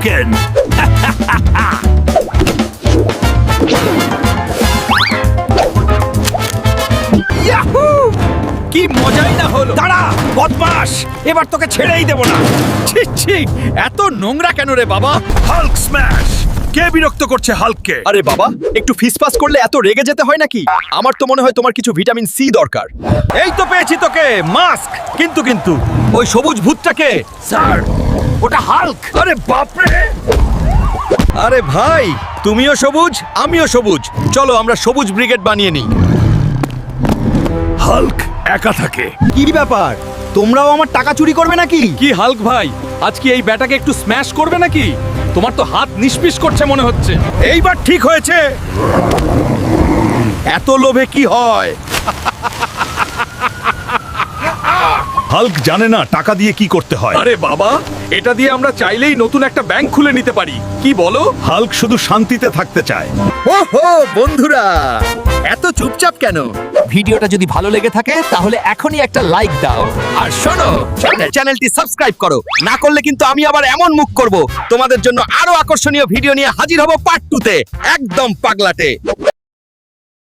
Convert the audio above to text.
হালকেন। Yahoo! কি মজাই না হলো। দাঁড়া বদমাশ, এবার তোকে ছেড়েই দেব না। ছি ছি, এত নোংরা কেন রে বাবা? Hulk smash! কে বিরক্ত করছে হাল্ককে? আরে বাবা, একটু ফিসফাস করলে এত রেগে যেতে হয় নাকি? আমার তো মনে হয় তোমার কিছু ভিটামিন সি দরকার। এই তো পেয়েছি তোকে, মাস্ক। কিন্তু ওই সবুজ ভূতটাকে? স্যার, ওটা হাল্ক। আরে বাপরে! আরে ভাই, তুমিও সবুজ, আমিও সবুজ। চলো আমরা সবুজ ব্রিগেড বানিয়ে নিই। হাল্ক একা থাকে। কি ব্যাপার, তোমরাও আমার টাকা চুরি করবে নাকি? কি হাল্ক ভাই, আজকে এই ব্যাটাকে একটু স্ম্যাশ করবে নাকি? তোমার তো হাত নিষ্পিস করছে মনে হচ্ছে। এইবার ঠিক হয়েছে। এত লোভে কি হয়? হাল্ক জানে না টাকা দিয়ে কি করতে হয়। আরে বাবা, এটা দিয়ে আমরা চাইলেই নতুন একটা ব্যাংক খুলে নিতে পারি। কি বলো? হাল্ক শুধু শান্তিতে থাকতে চায়। ওহো বন্ধুরা, এত চুপচাপ কেন? ভিডিওটা যদি ভালো লেগে থাকে তাহলে এখনই একটা লাইক দাও আর শোনো, চ্যানেলটি সাবস্ক্রাইব করো। না করলে কিন্তু আমি আবার এমন মুখ করব, তোমাদের জন্য আরো আকর্ষণীয় ভিডিও নিয়ে হাজির হব পার্ট 2 তে, একদম পাগলাটে।